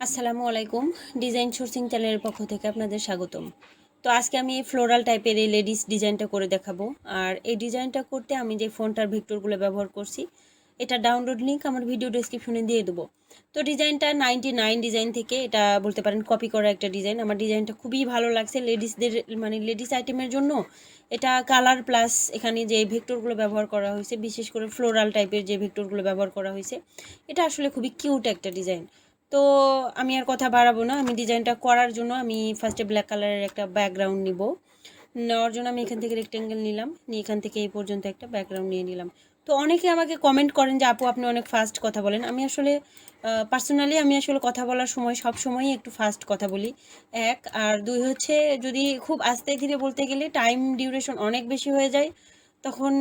আসসালামু আলাইকুম। Design sourcing চ্যানেলের পক্ষ থেকে আপনাদের স্বাগতম। তো আজকে আমি এই ফ্লোরাল টাইপের এই লেডিস ডিজাইনটা করে দেখাবো। আর এই ডিজাইনটা করতে আমি যে ফন্টার ভেক্টরগুলো ব্যবহার করছি, এটা ডাউনলোড লিঙ্ক আমার ভিডিও ডেসক্রিপশনে দিয়ে দেবো। তো ডিজাইনটা 99 ডিজাইন থেকে এটা বলতে পারেন কপি করা একটা ডিজাইন। আমার ডিজাইনটা খুবই ভালো লাগছে লেডিসদের, মানে লেডিস আইটেমের জন্য। এটা কালার প্লাস এখানে যে ভেক্টরগুলো ব্যবহার করা হয়েছে, বিশেষ করে ফ্লোরাল টাইপের যে ভেক্টরগুলো ব্যবহার করা হয়েছে, এটা আসলে খুবই কিউট একটা ডিজাইন। তো আমি আর কথা বাড়াবো না। আমি ডিজাইনটা করার জন্য আমি ফার্স্টে ব্ল্যাক কালারের একটা ব্যাকগ্রাউন্ড নিব। নেওয়ার জন্য আমি এখান থেকে রেক্টেঙ্গেল নিলাম, নিয়ে এখান থেকে এই পর্যন্ত একটা ব্যাকগ্রাউন্ড নিয়ে নিলাম। তো অনেকে আমাকে কমেন্ট করেন যে আপু আপনি অনেক ফাস্ট কথা বলেন। আমি আসলে পার্সোনালি আমি আসলে কথা বলার সময় সব সময়ই একটু ফাস্ট কথা বলি। এক আর দুই হচ্ছে, যদি খুব আস্তে ধীরে বলতে গেলে টাইম ডিউরেশন অনেক বেশি হয়ে যায়, তখন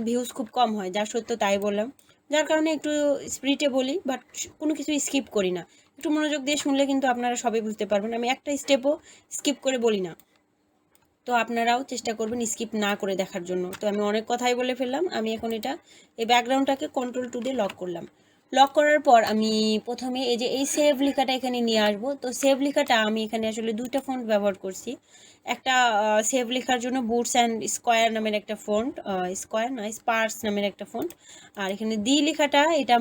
ভিউজ খুব কম হয়, যা সত্য তাই বললাম। যার কারণে একটু স্পিডে বলি, বাট কোনো কিছু স্কিপ করি না। একটু মনোযোগ দিয়ে শুনলে কিন্তু আপনারা সবই বুঝতে পারবেন। আমি একটা স্টেপও স্কিপ করে বলি না। তো আপনারাও চেষ্টা করবেন স্কিপ না করে দেখার জন্য। তো আমি অনেক কথাই বলে ফেললাম। আমি এখন এই ব্যাকগ্রাউন্ডটাকে কন্ট্রোল 2 দিয়ে লক করলাম। লক করার পর আমি প্রথমে এই যে এই সেভ লেখাটা এখানে নিয়ে আসবো। তো সেভ লেখাটা আমি এখানে আসলে দুইটা ফন্ট ব্যবহার করছি। একটা সেভ লেখার জন্য বুটস অ্যান্ড স্কোয়ার নামের একটা ফন্ট, স্কোয়ার না স্পার্স নামের একটা ফন্ট। আর এখানে দি লেখাটা এটা।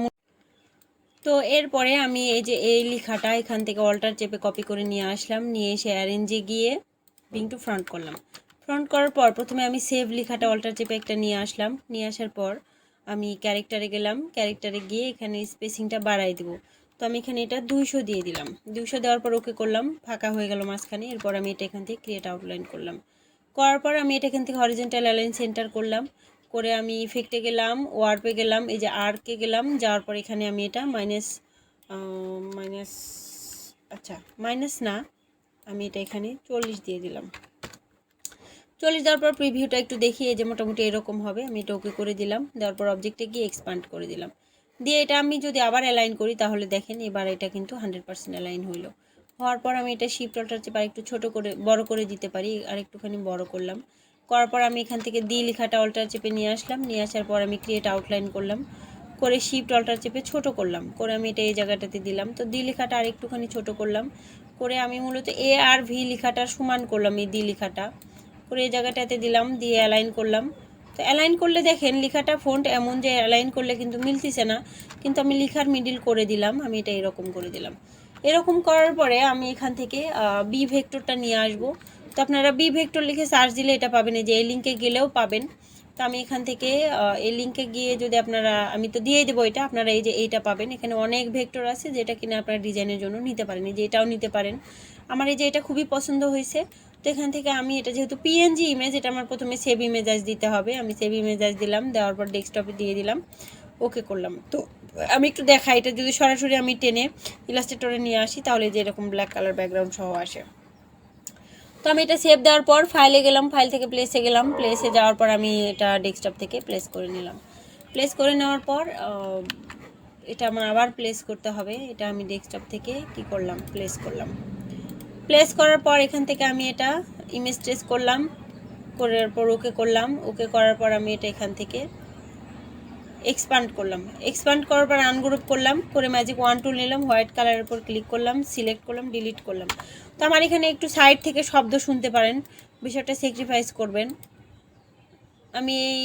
তো এরপরে আমি এই যে এই লেখাটা এখান থেকে অল্টার চেপে কপি করে নিয়ে আসলাম, নিয়ে এসে অ্যারেঞ্জে গিয়ে বিং টু ফ্রন্ট করলাম। ফ্রন্ট করার পর প্রথমে আমি সেভ লেখাটা অল্টার চেপে একটা নিয়ে আসলাম, নিয়ে আসার পর আমি ক্যারেক্টারে গেলাম, ক্যারেক্টারে গিয়ে এখানে স্পেসিংটা বাড়াই দেবো। তো আমি এখানে এটা 200 দিয়ে দিলাম। 200 দেওয়ার পর ওকে করলাম, ফাঁকা হয়ে গেল মাঝখানে। এরপর আমি এটা এখান থেকে ক্রিয়েট আউটলাইন করলাম। করার পর আমি এটা এখান থেকে হরিজেন্টাল অ্যালাইন সেন্টার করলাম। করে আমি ইফেক্টে গেলাম, ওয়ার্পে গেলাম, এই যে আর্কে গেলাম। যাওয়ার পর এখানে আমি এটা মাইনাস মাইনাস আচ্ছা মাইনাস না, আমি এটা এখানে 40 দিয়ে দিলাম। 40 দেওয়ার পর প্রিভিউটা একটু দেখি, এই যে মোটামুটি এরকম হবে। আমি এটা ওকে করে দিলাম। দেওয়ার পর অবজেক্টে গিয়ে এক্সপান্ড করে দিলাম। দিয়ে এটা আমি যদি আবার অ্যালাইন করি, তাহলে দেখেন এবার এটা কিন্তু 100% অ্যালাইন হইলো। হওয়ার পর আমি এটা শিফট অল্টার চেপে একটু ছোট করে বড় করে দিতে পারি, আর একটুখানি বড় করলাম। করার পর আমি এখান থেকে দি লেখাটা অল্টার চেপে নিয়ে আসলাম, নিয়ে আসার পর আমি ক্রিয়েট আউটলাইন করলাম, করে শিফট অল্টার চেপে ছোট করলাম, করে আমি এটা এই জায়গাটাতে দিলাম। তো দি লেখাটা আর একটুখানি ছোট করলাম, করে আমি মূলত এ আর ভি লেখাটা সমান করলাম, এই দি লেখাটা করে এই জায়গাটাতে দিলাম, দিয়ে অ্যালাইন করলাম। তো অ্যালাইন করলে দেখেন লেখাটা ফন্ট এমন যে অ্যালাইন করলে কিন্তু মিলতিছে না, কিন্তু আমি লেখার মিডিল করে দিলাম। আমি এটা এরকম করে দিলাম। এরকম করার পরে আমি এখান থেকে বি ভেক্টরটা নিয়ে আসব। তো আপনারা বি ভেক্টর লিখে সার্চ দিলে এটা পাবেন, এই যে এই লিঙ্কে গেলেও পাবেন। তো আমি এখান থেকে এই লিঙ্কে গিয়ে যদি আপনারা, আমি তো দিয়ে দেবো এটা, আপনারা এই যে এইটা পাবেন। এখানে অনেক ভেক্টর আছে যেটা কিনা আপনারা ডিজাইনের জন্য নিতে পারেন, এই যে এটাও নিতে পারেন। আমার এই যে এটা খুবই পছন্দ হয়েছে। তো এখান থেকে আমি এটা যেহেতু পিএনজি ইমেজ, এটা আমার প্রথমে সেভ ইমেজ দিতে হবে। আমি সেভ ইমেজ দিলাম, দেওয়ার পর ডেস্কটপে দিয়ে দিলাম, ওকে করলাম। তো আমি একটু দেখাই, এটা যদি সরাসরি আমি টেনে ইলাস্ট্রেটরে নিয়ে আসি, তাহলে যে এরকম ব্ল্যাক কালার ব্যাকগ্রাউন্ড সহ আসে। তো আমি এটা সেভ দেওয়ার পর ফাইলে গেলাম, ফাইল থেকে প্লেসে গেলাম, প্লেসে যাওয়ার পর আমি এটা ডেস্কটপ থেকে প্লেস করে নিলাম। প্লেস করে নেওয়ার পর এটা আমার আবার প্লেস করতে হবে। এটা আমি ডেস্কটপ থেকে কি করলাম, প্লেস করলাম। প্লেস করার পর এখান থেকে আমি এটা ইমেজ ট্রেস করলাম, করার পর ওকে করলাম। ওকে করার পর আমি এটা এখান থেকে এক্সপান্ড করলাম। এক্সপান্ড করার পর আনগ্রুপ করলাম, করে ম্যাজিক 1 টুল নিলাম, হোয়াইট কালারের উপর ক্লিক করলাম, সিলেক্ট করলাম, ডিলিট করলাম। তো আমার এখানে একটু সাইড থেকে শব্দ শুনতে পারেন, বিষয়টা স্যাক্রিফাইস করবেন। আমি এই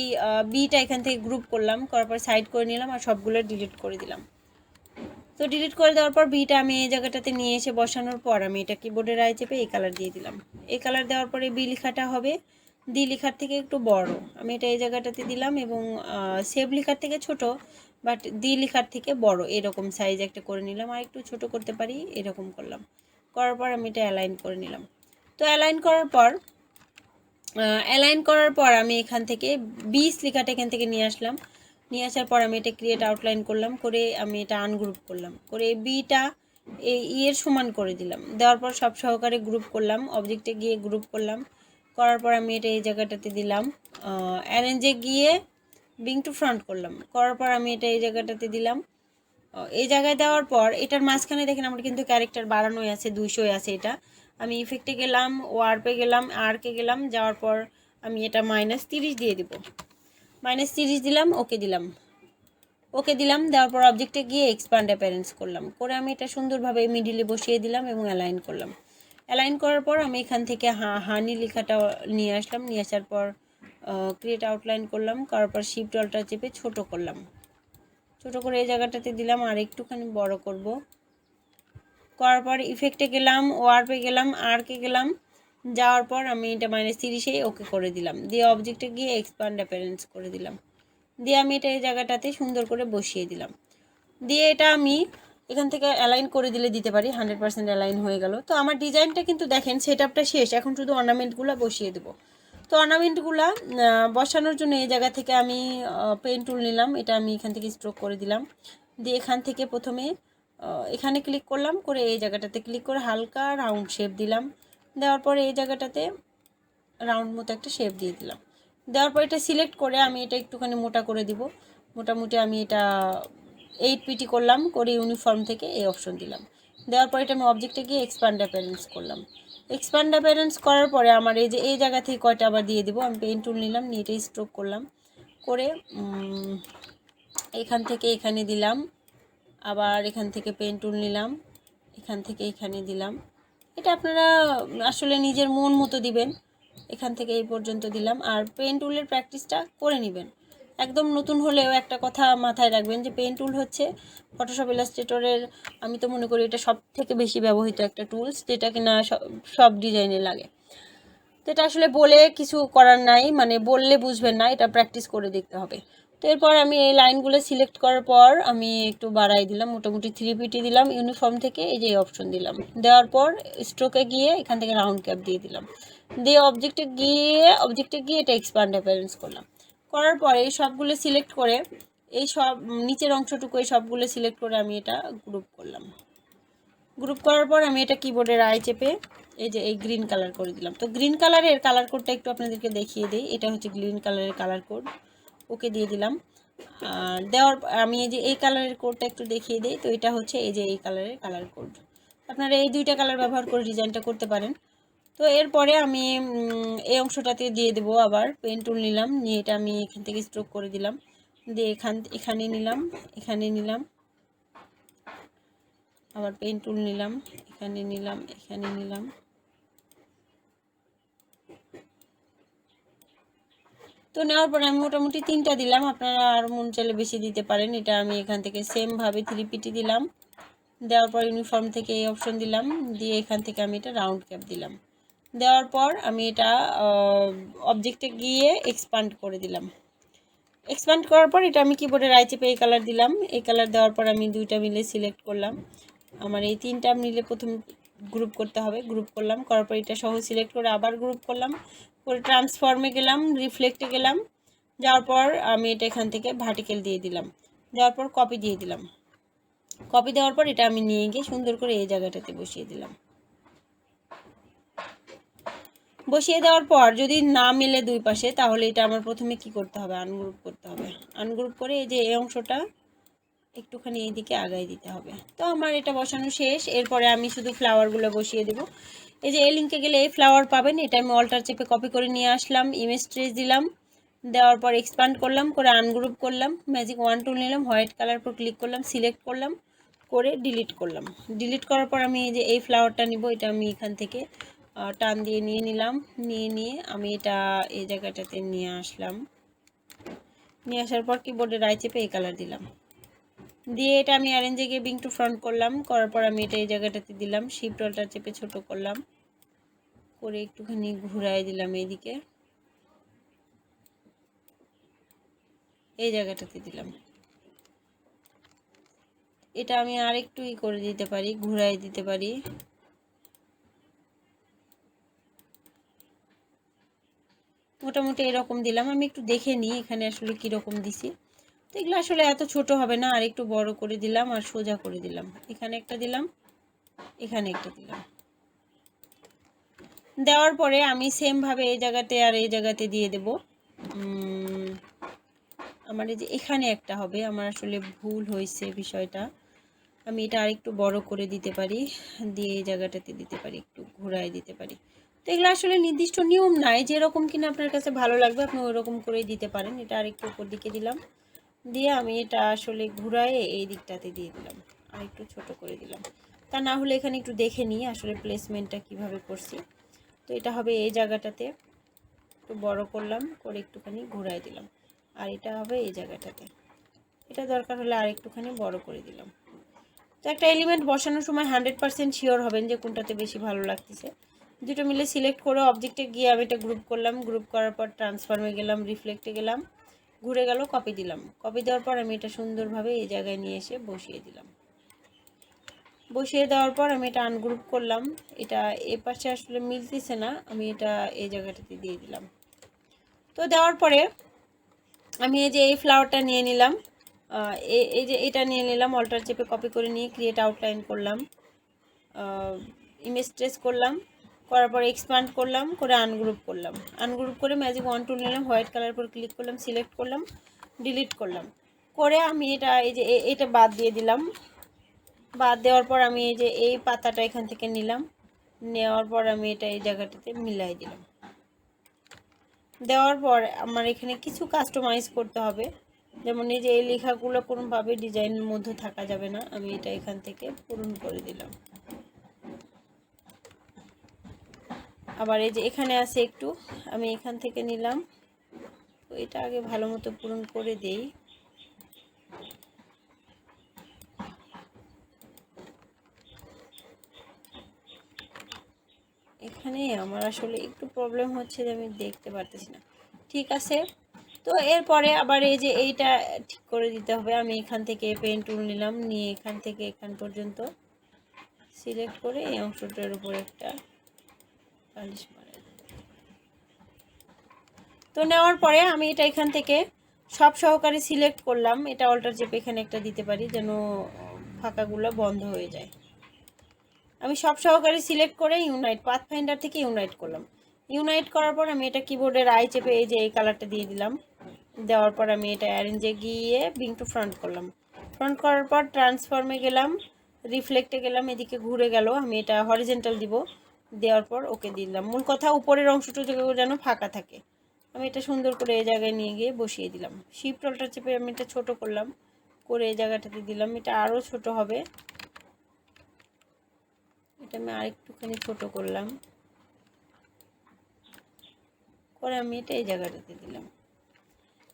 বিটা এখান থেকে গ্রুপ করলাম, করার পর সাইড করে নিলাম আর সবগুলো ডিলিট করে দিলাম। তো ডিলিট করে দেওয়ার পর বিটা আমি এই জায়গাটাতে নিয়ে এসে বসানোর পর আমি এটা কিবোর্ডের আই চেপে এই কালার দিয়ে দিলাম। এই কালার দেওয়ার পরে বি লেখাটা হবে ডি লেখার থেকে একটু বড়। আমি এটা এই জায়গাটাতে দিলাম, এবং সেভ লেখার থেকে ছোট, বাট ডি লেখার থেকে বড় এরকম সাইজ একটা করে নিলাম। আর একটু ছোট করতে পারি, এরকম করলাম। করার পর আমি এটা অ্যালাইন করে নিলাম। তো অ্যালাইন করার পর আমি এখান থেকে 20 লেখাটা এখান থেকে নিয়ে আসলাম। নিয়ে আসার পর আমি এটা ক্রিয়েট আউটলাইন করলাম, করে আমি এটা আনগ্রুপ করলাম, করে বিটা এই এর সমান করে দিলাম। দেওয়ার পর সব সহকারে গ্রুপ করলাম, অবজেক্টে গিয়ে গ্রুপ করলাম। করার পর আমি এটা এই জায়গাটাতে দিলাম, অ্যারেঞ্জে গিয়ে বিং টু ফ্রন্ট করলাম। করার পর আমি এটা এই জায়গাটাতে দিলাম। এই জায়গায় দেওয়ার পর এটার মাঝখানে দেখেন আমার কিন্তু ক্যারেক্টার বাড়ানোই আছে, 200 আছে। এটা আমি ইফেক্টে গেলাম, ওয়ার্পে গেলাম, আরকে গেলাম, যাওয়ার পর আমি এটা -30 দিয়ে দিব। -30 দিলাম, ওকে দিলাম। ওকে দিলাম। দেওয়ার পর অবজেক্টে গিয়ে এক্সপ্যান্ড অ্যাপিয়ারেন্স করলাম, করে আমি এটা সুন্দরভাবে মিডিলে বসিয়ে দিলাম এবং অ্যালাইন করলাম। অ্যালাইন করার পর আমি এখান থেকে হানি লেখাটা নিয়ে আসলাম, নিয়ে আসার পর ক্রিয়েট আউটলাইন করলাম, করার পর শিফট অল্টার চেপে ছোট করলাম, ছোট করে এই জায়গাটাতে দিলাম, আর একটুখানি বড় করব। করার পর ইফেক্টে গেলাম, ওয়ার্পে গেলাম, আরকে গেলাম, যাওয়ার পর আমি এটা -30 ওকে করে দিলাম, দিয়ে অবজেক্টে গিয়ে এক্সপ্যান্ড অ্যাপিয়ারেন্স করে দিলাম, দিয়ে আমি এটা এই জায়গাটাতে সুন্দর করে বসিয়ে দিলাম। দিয়ে এটা আমি এখান থেকে অ্যালাইন করে দিতে পারি, 100% অ্যালাইন হয়ে গেল। তো আমার ডিজাইনটা কিন্তু দেখেন সেটআপটা শেষ, এখন শুধু অর্নামেন্টগুলো বসিয়ে দেবো। তো অর্নামেন্টগুলো বসানোর জন্য এই জায়গা থেকে আমি পেন টুল নিলাম, এটা আমি এখান থেকে স্ট্রোক করে দিলাম, দিয়ে এখান থেকে প্রথমে এখানে ক্লিক করলাম, করে এই জায়গাটাতে ক্লিক করে হালকা রাউন্ড শেপ দিলাম, দেওয়ার পরে এই জায়গাটাতে রাউন্ড মতো একটা শেপ দিয়ে দিলাম। দেওয়ার পর এটা সিলেক্ট করে আমি এটা একটুখানি মোটা করে দিব, মোটামুটি আমি এটা 8 পিটি করলাম, করে ইউনিফর্ম থেকে এই অপশন দিলাম। দেওয়ার পর এটা আমি অবজেক্টে গিয়ে এক্সপ্যান্ড অ্যাপিয়ারেন্স করলাম। এক্সপ্যান্ড অ্যাপিয়ারেন্স করার পরে আমার এই যে এই জায়গা থেকে কয়টা আবার দিয়ে দেবো, আমি পেন টুল নিলাম, নিয়ে এটা স্ট্রোক করলাম, করে এখান থেকে এখানে দিলাম, আবার এখান থেকে পেন টুল নিলাম, এখান থেকে এখানে দিলাম। এটা আপনারা আসলে নিজের মন মতো দিবেন, এখান থেকে এই পর্যন্ত দিলাম। আর পেন টুলের প্র্যাকটিসটা করে নেবেন। একদম নতুন হলেও একটা কথা মাথায় রাখবেন যে পেন টুল হচ্ছে ফটোশপ ইলাস্ট্রেটরের, আমি তো মনে করি এটা সব থেকে বেশি ব্যবহৃত একটা টুলস, যেটা কিনা সব ডিজাইনে লাগে। তো এটা আসলে বলে কিছু করার নাই, মানে বললে বুঝবেন না, এটা প্র্যাকটিস করে দেখতে হবে। তো এরপর আমি এই লাইনগুলো সিলেক্ট করার পর আমি একটু বাড়াই দিলাম, মোটামুটি 3 পিটি দিলাম, ইউনিফর্ম থেকে এই যে অপশন দিলাম, দেওয়ার পর স্ট্রোকে গিয়ে এখান থেকে রাউন্ড ক্যাপ দিয়ে দিলাম, দিয়ে অবজেক্টে গিয়ে এটা এক্সপ্যান্ড অ্যাপিয়ারেন্স করলাম। করার পরে এই সবগুলো সিলেক্ট করে এই সব নিচের অংশটুকু এই সবগুলো সিলেক্ট করে আমি এটা গ্রুপ করলাম। গ্রুপ করার পর আমি এটা কিবোর্ডের আই চেপে এই যে এই গ্রিন কালার করে দিলাম। তো গ্রিন কালারের কালার কোডটা একটু আপনাদেরকে দেখিয়ে দিই, এটা হচ্ছে গ্রিন কালারের কালার কোড, ওকে দিয়ে দিলাম। আর দেওয়ার আমি এই যে এই কালারের কোডটা একটু দেখিয়ে দিই, তো এটা হচ্ছে এই যে এই কালারের কালার কোড, আপনারা এই দুইটা কালার ব্যবহার করে ডিজাইনটা করতে পারেন। তো এরপরে আমি এই অংশটাতে দিয়ে দেবো, আবার পেন টুল নিলাম, নিয়ে এটা আমি এখান থেকে স্ট্রোক করে দিলাম, দিয়ে এখানে নিলাম, এখানে নিলাম, আবার পেন টুল নিলাম, এখানে নিলাম, এখানে নিলাম। তো নেওয়ার পরে আমি মোটামুটি 3টা দিলাম, আপনারা আর মন চাইলে বেশি দিতে পারেন। এটা আমি এখান থেকে সেমভাবে 3 পিটি দিলাম, দেওয়ার পর ইউনিফর্ম থেকে এই অপশন দিলাম, দিয়ে এখান থেকে আমি এটা রাউন্ড ক্যাপ দিলাম। দেওয়ার পর আমি এটা অবজেক্টে গিয়ে এক্সপ্যান্ড করে দিলাম। এক্সপ্যান্ড করার পর এটা আমি কিবোর্ডের আই চেপে এই কালার দিলাম, এই কালার দেওয়ার পর আমি দুইটা মিলে সিলেক্ট করলাম, আমার এই 3টা মিলে প্রথম গ্রুপ করতে হবে, গ্রুপ করলাম, করার পর এটা সহ সিলেক্ট করে আবার গ্রুপ করলাম, করে ট্রান্সফর্মে গেলাম, রিফ্লেক্টে গেলাম, যাওয়ার পর আমি এটা এখান থেকে ভার্টিক্যাল দিয়ে দিলাম, দেওয়ার পর কপি দিয়ে দিলাম। কপি দেওয়ার পর এটা আমি নিয়ে গিয়ে সুন্দর করে এই জায়গাটাতে বসিয়ে দিলাম। বসিয়ে দেওয়ার পর যদি না মিলে দুই পাশে, তাহলে এটা আমার প্রথমে কি করতে হবে, আনগ্রুপ করতে হবে। আনগ্রুপ করে এই যে এই অংশটা একটুখানি এইদিকে আগায় দিতে হবে। তো আমার এটা বসানো শেষ। এরপরে আমি শুধু ফ্লাওয়ারগুলো বসিয়ে দেব। এই যে এই লিঙ্কে গেলে এই ফ্লাওয়ার পাবেন, এটা আমি অল্টার চেপে কপি করে নিয়ে আসলাম, ইমেজ ট্রেস দিলাম, দেওয়ার পর এক্সপ্যান্ড করলাম, করে আনগ্রুপ করলাম, ম্যাজিক 1 টুল নিলাম, হোয়াইট কালার পর ক্লিক করলাম, সিলেক্ট করলাম, করে ডিলিট করলাম। ডিলিট করার পর আমি এই যে এই ফ্লাওয়ারটা নিব, এটা আমি এখান থেকে টান দিয়ে নিয়ে নিলাম, নিয়ে আমি এটা এই জায়গাটাতে নিয়ে আসলাম, নিয়ে আসার পর কিবোর্ডে রাইট চেপে এই কালার দিলাম, দিয়ে এটা আমি অ্যারেঞ্জে গিয়ে বিং টু ফ্রন্ট করলাম, করার পর আমি এটা এই জায়গাটাতে দিলাম, শিফট অল্টার চেপে ছোট করলাম, করে একটুখানি ঘুরাই দিলাম এইদিকে, এই জায়গাটাতে দিলাম। এটা আমি আর একটু করে দিতে পারি, ঘুরাই দিতে পারি। মোটামুটি এরকম দিলাম, আমি একটু দেখে নিই এখানে আসলে কীরকম দিছি। তো এগুলো আসলে এত ছোট হবে না, আর একটু বড় করে দিলাম আর সোজা করে দিলাম, এখানে একটা দিলাম, এখানে একটা দিলাম। দেওয়ার পরে আমি সেমভাবে এই জায়গাতে আর এই জায়গাতে দিয়ে দেব। আমার এই যে এখানে একটা হবে, আমার আসলে ভুল হয়েছে বিষয়টা, আমি এটা আরেকটু বড় করে দিতে পারি, দিয়ে এই জায়গাটাতে দিতে পারি, একটু ঘোরায় দিতে পারি। তো এগুলো আসলে নির্দিষ্ট নিয়ম নাই, যেরকম কিনা আপনার কাছে ভালো লাগবে আপনি ওই রকম করেই দিতে পারেন। এটা আরেকটু উপর দিকে দিলাম, দিয়ে আমি এটা আসলে ঘুরায়ে এই দিকটাতে দিয়ে দিলাম, আর একটু ছোট করে দিলাম। তা না হলে এখানে একটু দেখে নিই আসলে প্লেসমেন্টটা কিভাবে করছি। তো এটা হবে এই জায়গাটাতে, একটু বড় করলাম, করে একটুখানি ঘুরাই দিলাম। আর এটা হবে এই জায়গাটাতে, এটা দরকার হলে আর একটুখানি বড় করে দিলাম। তো একটা এলিমেন্ট বসানোর সময় 100% শিওর হবেন যে কোনটাতে বেশি ভালো লাগতেছে। দুটো মিলে সিলেক্ট করে অবজেক্টে গিয়ে আমি এটা গ্রুপ করলাম, গ্রুপ করার পর ট্রান্সফর্মে গেলাম, রিফ্লেক্টে গেলাম, ঘুরে গেল, কপি দিলাম। কপি দেওয়ার পর আমি এটা সুন্দরভাবে এই জায়গায় নিয়ে এসে বসিয়ে দিলাম। বসিয়ে দেওয়ার পর আমি এটা আনগ্রুপ করলাম, এটা এ পাশে আসলে মিলতেছে না, আমি এটা এই জায়গাটাতে দিয়ে দিলাম। তো দেওয়ার পরে আমি এই যে এই ফ্লাওয়ারটা নিয়ে নিলাম, এই যে এটা নিয়ে নিলাম, অল্টার চেপে কপি করে নিয়ে ক্রিয়েট আউটলাইন করলাম, ইমেজ ট্রেস করলাম, করার পর এক্সপ্যান্ড করলাম, করে আনগ্রুপ করলাম। আনগ্রুপ করে ম্যাজিক 1 টুল নিলাম, হোয়াইট কালার পর ক্লিক করলাম, সিলেক্ট করলাম, ডিলিট করলাম। করে আমি এটা এই যে এটা বাদ দিয়ে দিলাম। বাদ দেওয়ার পর আমি এই যে এই পাতাটা এখান থেকে নিলাম, নেওয়ার পর আমি এটা এই জায়গাটাতে মিলাই দিলাম। দেওয়ার পর আমার এখানে কিছু কাস্টমাইজ করতে হবে, যেমন এই যে এই লেখাগুলো কোনোভাবে ডিজাইনের মধ্যে থাকা যাবে না, আমি এটা এখান থেকে পূরণ করে দিলাম। আবার এই যে এখানে আছে একটু, আমি এখান থেকে নিলাম, তো এটা আগে ভালো মতো পূরণ করে দেই। এখানে আমার আসলে একটু প্রবলেম হচ্ছে যে আমি দেখতে পারতেছি না। ঠিক আছে, তো এরপরে আবার এই যে এইটা ঠিক করে দিতে হবে। আমি এখান থেকে পেন টুল নিলাম, নিয়ে এখান থেকে এখান পর্যন্ত সিলেক্ট করে এই অংশটার উপর একটা পালিশ মারা। তো নেওয়ার পরে আমি এটা এখান থেকে সব সহকারে সিলেক্ট করলাম, এটা অল্টার চেপে এখানে একটা দিতে পারি যেন ফাঁকাগুলো বন্ধ হয়ে যায়। আমি সব সহকারে সিলেক্ট করে ইউনাইট, পাথফাইন্ডার থেকে ইউনাইট করলাম। ইউনাইট করার পর আমি এটা কিবোর্ডের আই চেপে এই যে এই কালারটা দিয়ে দিলাম। দেওয়ার পর আমি এটা অ্যারেঞ্জে গিয়ে বিং টু ফ্রন্ট করলাম। ফ্রন্ট করার পর ট্রান্সফর্মে গেলাম, রিফ্লেক্টে গেলাম, এদিকে ঘুরে গেল, আমি এটা হরিজেন্টাল দিব। দেওয়ার পর ওকে দিলাম। মূল কথা উপরের অংশটা যেন ফাঁকা থাকে। আমি এটা সুন্দর করে এই জায়গায় নিয়ে গিয়ে বসিয়ে দিলাম। শিফট অল্টার চেপে আমি এটা ছোট করলাম, করে এই জায়গাটাতে দিলাম। এটা আরও ছোট হবে, এটা আমি আরেকটুখানি ছোট করলাম, করে আমি এটা এই জায়গাটাতে দিলাম।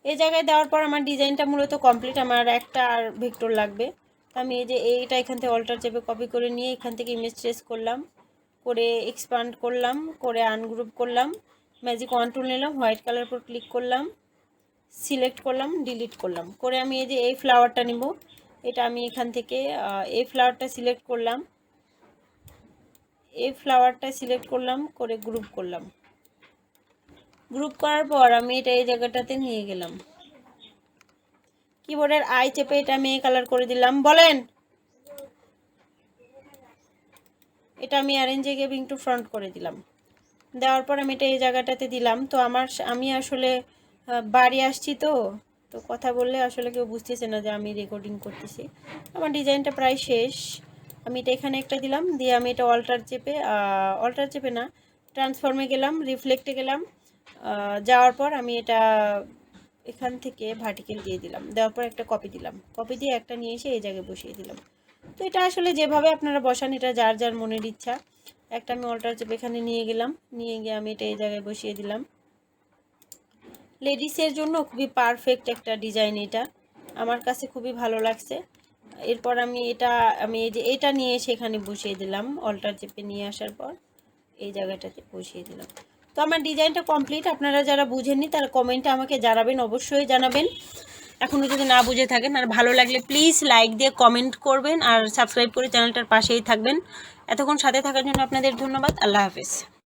এই জায়গায় দেওয়ার পর আমার ডিজাইনটা মূলত কমপ্লিট। আমার একটা আর ভেক্টর লাগবে, তো আমি এই যে এইটা এখান থেকে অল্টার চেপে কপি করে নিয়ে এখান থেকে ইমেজ ট্রেস করলাম, করে এক্সপ্যান্ড করলাম, করে আনগ্রুপ করলাম, ম্যাজিক 1 টুল নিলাম, হোয়াইট কালার উপর ক্লিক করলাম, সিলেক্ট করলাম, ডিলিট করলাম। করে আমি এই যে এই ফ্লাওয়ারটা নিব, এটা আমি এখান থেকে এই ফ্লাওয়ারটা সিলেক্ট করলাম, এই ফ্লাওয়ারটা সিলেক্ট করলাম, করে গ্রুপ করলাম। গ্রুপ করার পর আমি এটা এই জায়গাটাতে নিয়ে গেলাম, কিবোর্ডের আই চেপে এটা আমি কালার করে দিলাম। বলেন, এটা আমি অ্যারেঞ্জে গিয়ে বিং টু ফ্রন্ট করে দিলাম। দেওয়ার পর আমি এটা এই জায়গাটাতে দিলাম। তো আমি আসলে বাড়ি আসছি, তো কথা বললে আসলে কেউ বুঝতেছে না যে আমি রেকর্ডিং করতেছি। আমার ডিজাইনটা প্রায় শেষ। আমি এটা এখানে একটা দিলাম, দিয়ে আমি এটা অল্টার চেপে না, ট্রান্সফর্মে গেলাম, রিফ্লেক্টে গেলাম। যাওয়ার পর আমি এটা এখান থেকে ভার্টিক্যাল দিয়ে দিলাম। দেওয়ার পর একটা কপি দিলাম, কপি দিয়ে একটা নিয়ে এসে এই জায়গায় বসিয়ে দিলাম। তো এটা আসলে যেভাবে আপনারা বসান, এটা যার যার মনের ইচ্ছা। একটা আমি অল্টার চেপে এখানে নিয়ে গেলাম, নিয়ে গিয়ে আমি এটা এই জায়গায় বসিয়ে দিলাম। লেডিসের জন্য খুবই পারফেক্ট একটা ডিজাইন, এটা আমার কাছে খুবই ভালো লাগছে। এরপর আমি এই যে এটা নিয়ে সেখানে বসিয়ে দিলাম, অল্টার চেপে নিয়ে আসার পর এই জায়গাটাতে বসিয়ে দিলাম। তো আমার ডিজাইনটা কমপ্লিট। আপনারা যারা বুঝেননি তারা কমেন্টে আমাকে জানাবেন, অবশ্যই জানাবেন। এখনও যদি না বুঝে থাকেন, আর ভালো লাগলে প্লিজ লাইক দিয়ে কমেন্ট করবেন, আর সাবস্ক্রাইব করে চ্যানেলটার পাশেই থাকবেন। এতক্ষণ সাথে থাকার জন্য আপনাদের ধন্যবাদ। আল্লাহ হাফেজ।